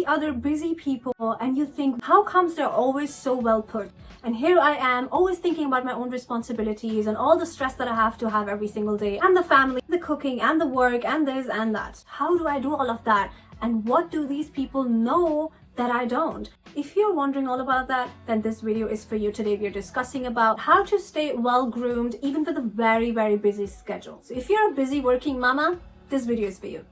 see other busy people and you think, how comes they're always so well put? And here I am, always thinking about my own responsibilities and all the stress that I have to have every single day, and the family, the cooking, and the work, and this and that. How do I do all of that? And what do these people know that I don't? If you're wondering all about that, then this video is for you. Today we are discussing about how to stay well groomed even with a very, very busy schedule. So if you're a busy working mama, this video is for you.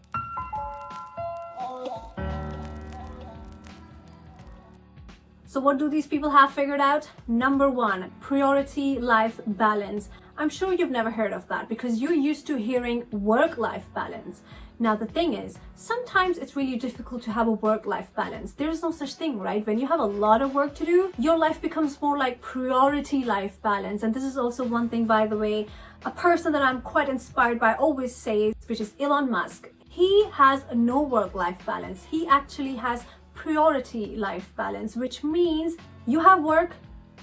So what do these people have figured out? Number one, priority life balance. I'm sure you've never heard of that because you're used to hearing work-life balance. Now the thing is, sometimes it's really difficult to have a work-life balance. There's no such thing, right? When you have a lot of work to do, your life becomes more like priority life balance. And this is also one thing, by the way, a person that I'm quite inspired by always says, which is Elon Musk. He has no work-life balance. He actually has priority life balance, which means you have work,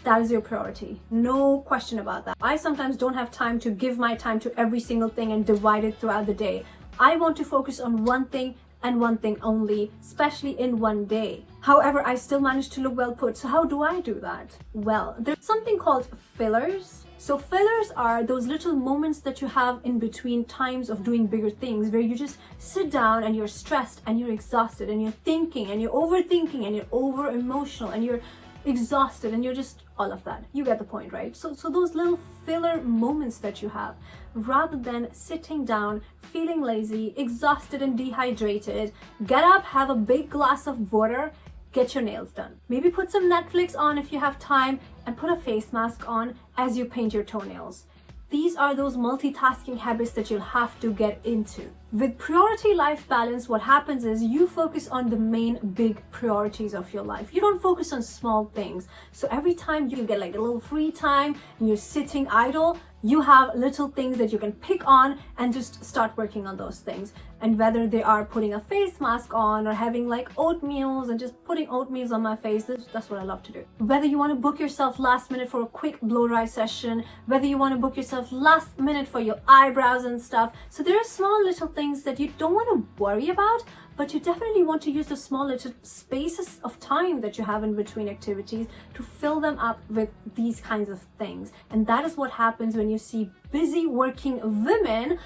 that is your priority. No question about that. I sometimes don't have time to give my time to every single thing and divide it throughout the day. I want to focus on one thing and one thing only, especially in one day. However, I still manage to look well put. So how do I do that? Well, there's something called fillers. So fillers are those little moments that you have in between times of doing bigger things, where you just sit down and you're stressed and you're exhausted and you're thinking and you're overthinking and you're over emotional and you're exhausted and you're just all of that. You get the point, right? So those little filler moments that you have, rather than sitting down, feeling lazy, exhausted and dehydrated, get up, have a big glass of water, get your nails done. Maybe put some Netflix on if you have time and put a face mask on as you paint your toenails. These are those multitasking habits that you'll have to get into. With priority life balance, what happens is you focus on the main big priorities of your life. You don't focus on small things. So every time you get like a little free time and you're sitting idle, you have little things that you can pick on and just start working on those things. And whether they are putting a face mask on or having like oatmeals and just putting oatmeals on my face, that's what I love to do. Whether you want to book yourself last minute for a quick blow dry session, whether you want to book yourself last minute for your eyebrows and stuff. So there are small little things that you don't want to worry about, but you definitely want to use the small little spaces of time that you have in between activities to fill them up with these kinds of things. And that is what happens when you see busy working women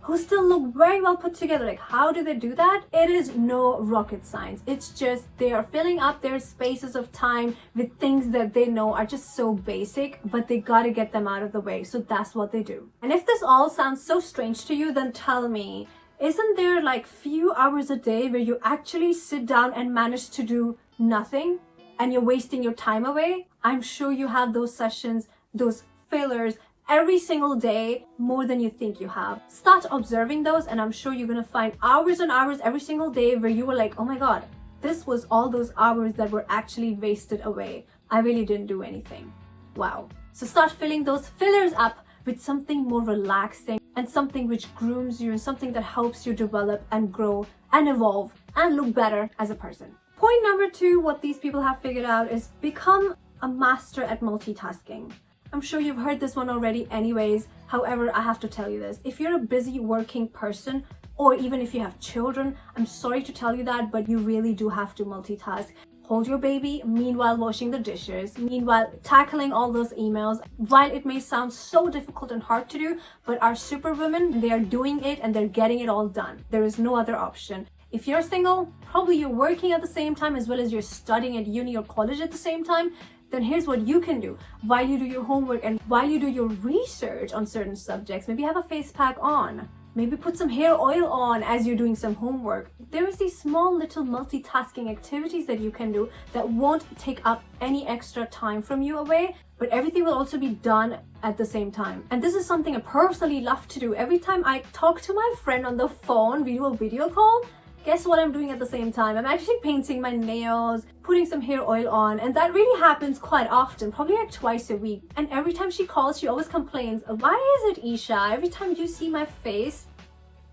who still look very well put together. Like, how do they do that? It is no rocket science. It's just they are filling up their spaces of time with things that they know are just so basic, but they gotta get them out of the way. So that's what they do. And if this all sounds so strange to you, then tell me, isn't there like few hours a day where you actually sit down and manage to do nothing and you're wasting your time away? I'm sure you have those sessions, those fillers, every single day, more than you think you have. Start observing those, and I'm sure you're gonna find hours and hours every single day where you were like, oh my god, this was all those hours that were actually wasted away. I really didn't do anything. Wow. So start filling those fillers up with something more relaxing and something which grooms you and something that helps you develop and grow and evolve and look better as a person. Point number two, what these people have figured out is become a master at multitasking. I'm sure you've heard this one already anyways. However, I have to tell you this. If you're a busy working person, or even if you have children, I'm sorry to tell you that, but you really do have to multitask. Hold your baby, meanwhile washing the dishes, meanwhile tackling all those emails. While it may sound so difficult and hard to do, but our superwomen, they are doing it and they're getting it all done. There is no other option. If you're single, probably you're working at the same time as well as you're studying at uni or college at the same time. Then here's what you can do while you do your homework and while you do your research on certain subjects. Maybe have a face pack on. Maybe put some hair oil on as you're doing some homework. There is these small little multitasking activities that you can do that won't take up any extra time from you away, but everything will also be done at the same time. And this is something I personally love to do. Every time I talk to my friend on the phone, we do a video call, guess what I'm doing at the same time? I'm actually painting my nails, putting some hair oil on, and that really happens quite often, probably like twice a week. And every time she calls, she always complains, why is it, Isha, every time you see my face,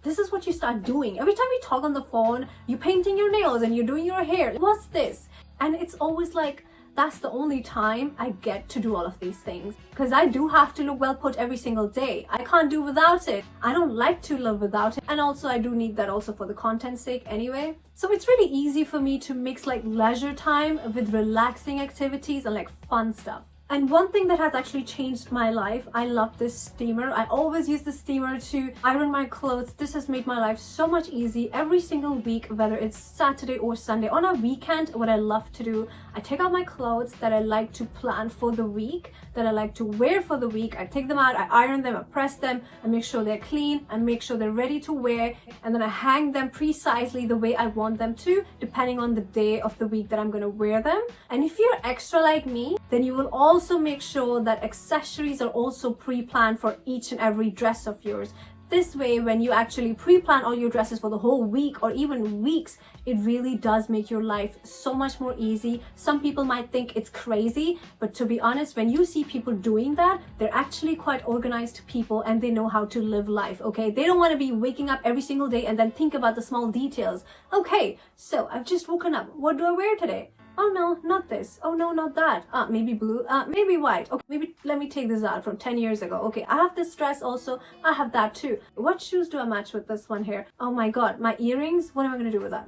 this is what you start doing. Every time we talk on the phone, you're painting your nails and you're doing your hair. What's this? And it's always like, That's the only time I get to do all of these things, because I do have to look well put every single day. I can't do without it. I don't like to live without it, and also I do need that also for the content's sake anyway. So it's really easy for me to mix like leisure time with relaxing activities and like fun stuff. And one thing that has actually changed my life, I love this steamer. I always use the steamer to iron my clothes. This has made my life so much easy every single week, whether it's Saturday or Sunday. On a weekend, what I love to do, I take out my clothes that I like to plan for the week, that I like to wear for the week. I take them out, I iron them, I press them, I make sure they're clean, I make sure they're ready to wear, and then I hang them precisely the way I want them to, depending on the day of the week that I'm gonna wear them. And if you're extra like me, then you will also make sure that accessories are also pre-planned for each and every dress of yours. This way, when you actually pre-plan all your dresses for the whole week or even weeks, it really does make your life so much more easy. Some people might think it's crazy, but to be honest, when you see people doing that, they're actually quite organized people and they know how to live life, okay? They don't want to be waking up every single day and then think about the small details. Okay, so I've just woken up. What do I wear today? Oh no, not this. Oh no, not that. Maybe blue. Maybe white. Okay, maybe let me take this out from 10 years ago. Okay, I have this dress also. I have that too. What shoes do I match with this one here? Oh my god, my earrings? What am I going to do with that?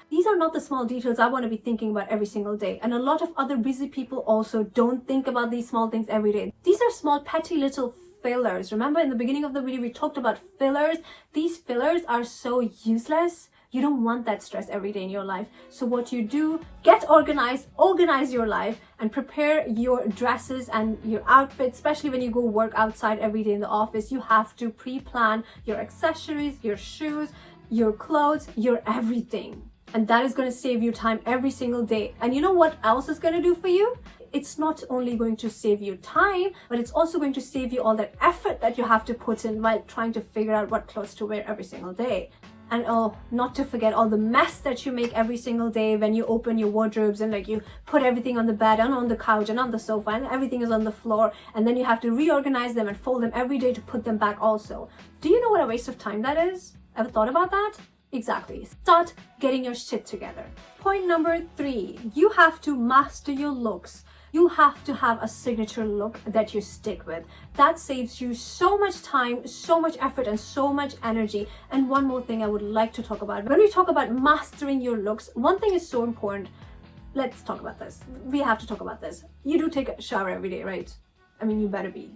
These are not the small details I want to be thinking about every single day. And a lot of other busy people also don't think about these small things every day. These are small, petty little fillers. Remember in the beginning of the video, we talked about fillers. These fillers are so useless. You don't want that stress every day in your life. So what you do, get organized, organize your life, and prepare your dresses and your outfits, especially when you go work outside every day in the office. You have to pre-plan your accessories, your shoes, your clothes, your everything. And that is going to save you time every single day. And you know what else is going to do for you? It's not only going to save you time, but it's also going to save you all that effort that you have to put in while trying to figure out what clothes to wear every single day. And oh, not to forget all the mess that you make every single day when you open your wardrobes and like you put everything on the bed and on the couch and on the sofa and everything is on the floor, and then you have to reorganize them and fold them every day to put them back also. Do you know what a waste of time that is? Ever thought about that? Exactly. Start getting your shit together. Point number 3, you have to master your looks. You have to have a signature look that you stick with. That saves you so much time, so much effort, and so much energy. And one more thing I would like to talk about. When we talk about mastering your looks, one thing is so important. Let's talk about this. We have to talk about this. You do take a shower every day, right? I mean, you better be.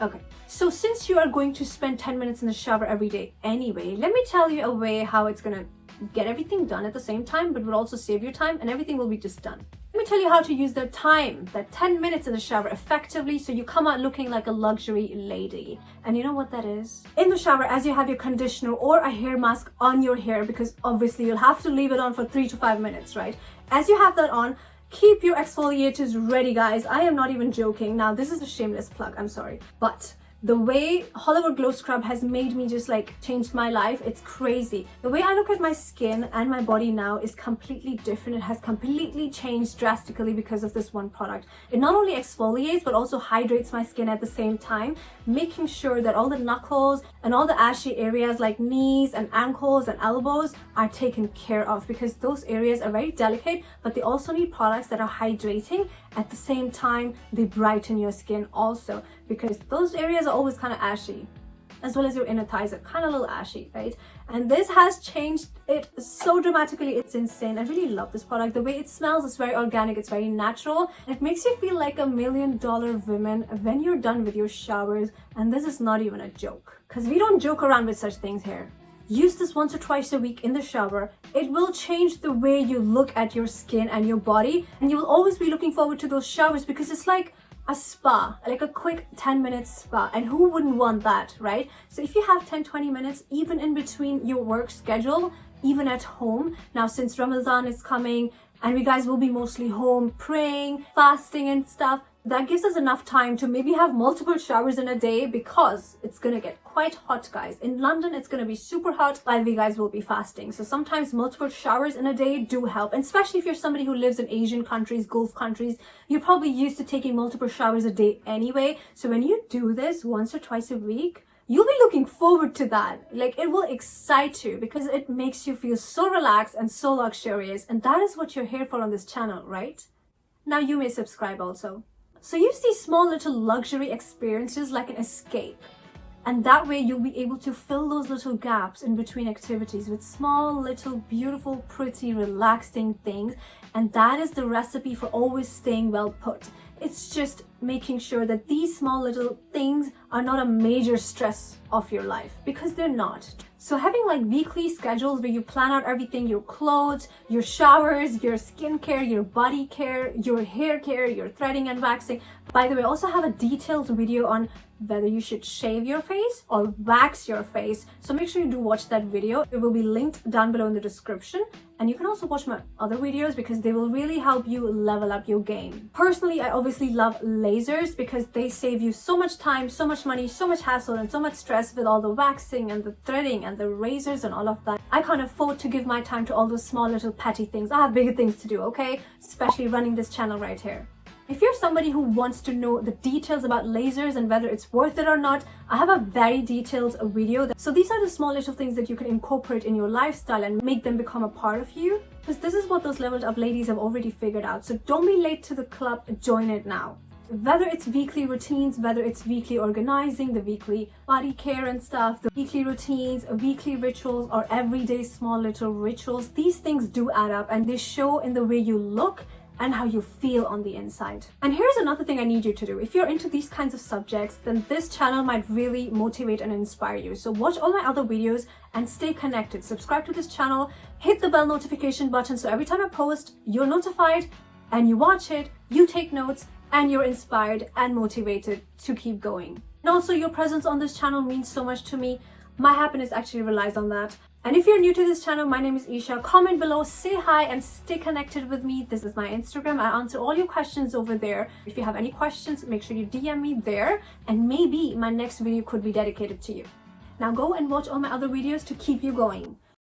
Okay, so since you are going to spend 10 minutes in the shower every day anyway, let me tell you a way how it's gonna get everything done at the same time, but will also save you time and everything will be just done. Let me tell you how to use the time, that 10 minutes in the shower effectively, so you come out looking like a luxury lady. And you know what that is? In the shower, as you have your conditioner or a hair mask on your hair, because obviously you'll have to leave it on for 3 to 5 minutes, right? As you have that on, keep your exfoliators ready, guys. I am not even joking. Now, this is a shameless plug, I'm sorry. But the way Hollywood Glow Scrub has made me just like changed my life, it's crazy. The way I look at my skin and my body now is completely different. It has completely changed drastically because of this one product. It not only exfoliates but also hydrates my skin at the same time, making sure that all the knuckles and all the ashy areas like knees and ankles and elbows are taken care of, because those areas are very delicate, but they also need products that are hydrating. At the same time, they brighten your skin also, because those areas are always kind of ashy, as well as your inner thighs are kind of a little ashy, right? And this has changed it so dramatically. It's insane. I really love this product. The way it smells is very organic, it's very natural, and it makes you feel like $1 million woman when you're done with your showers. And this is not even a joke, because we don't joke around with such things here. Use this once or twice a week in the shower. It will change the way you look at your skin and your body, and you will always be looking forward to those showers, because it's like a spa, like a quick 10-minute spa, and who wouldn't want that, right? So if you have 10-20 minutes even in between your work schedule, even at home, now since Ramadan is coming and we guys will be mostly home praying, fasting and stuff, that gives us enough time to maybe have multiple showers in a day, because it's gonna get quite hot, guys. In London, it's gonna be super hot while we guys will be fasting. So sometimes multiple showers in a day do help. And especially if you're somebody who lives in Asian countries, Gulf countries, you're probably used to taking multiple showers a day anyway. So when you do this once or twice a week, you'll be looking forward to that. Like, it will excite you because it makes you feel so relaxed and so luxurious. And that is what you're here for on this channel, right? now you may subscribe also. So use these small little luxury experiences like an escape. And that way you'll be able to fill those little gaps in between activities with small, little, beautiful, pretty, relaxing things. And that is the recipe for always staying well put. It's just making sure that these small little things are not a major stress of your life, because they're not. So having like weekly schedules where you plan out everything, your clothes, your showers, your skincare, your body care, your hair care, your threading and waxing. By the way, I also have a detailed video on whether you should shave your face or wax your face. So make sure you do watch that video. It will be linked down below in the description. And you can also watch my other videos because they will really help you level up your game. Personally, I obviously love lasers because they save you so much time, so much money, so much hassle, and so much stress with all the waxing and the threading and the razors and all of that. I can't afford to give my time to all those small little petty things. I have bigger things to do, okay? Especially running this channel right here. If you're somebody who wants to know the details about lasers and whether it's worth it or not, I have a very detailed video. So these are the small little things that you can incorporate in your lifestyle and make them become a part of you. Because this is what those leveled up ladies have already figured out. So don't be late to the club, join it now. Whether it's weekly routines, whether it's weekly organizing, the weekly body care and stuff, the weekly routines, weekly rituals, or everyday small little rituals, these things do add up and they show in the way you look and how you feel on the inside. And here's another thing I need you to do. If you're into these kinds of subjects, then this channel might really motivate and inspire you. So watch all my other videos and stay connected. Subscribe to this channel, hit the bell notification button so every time I post, you're notified and you watch it, you take notes, and you're inspired and motivated to keep going. And also, your presence on this channel means so much to me. My happiness actually relies on that. And if you're new to this channel, my name is Isha. Comment below, say hi, and stay connected with me. This is my Instagram. I answer all your questions over there. If you have any questions, make sure you DM me there, and maybe my next video could be dedicated to you. Now go and watch all my other videos to keep you going.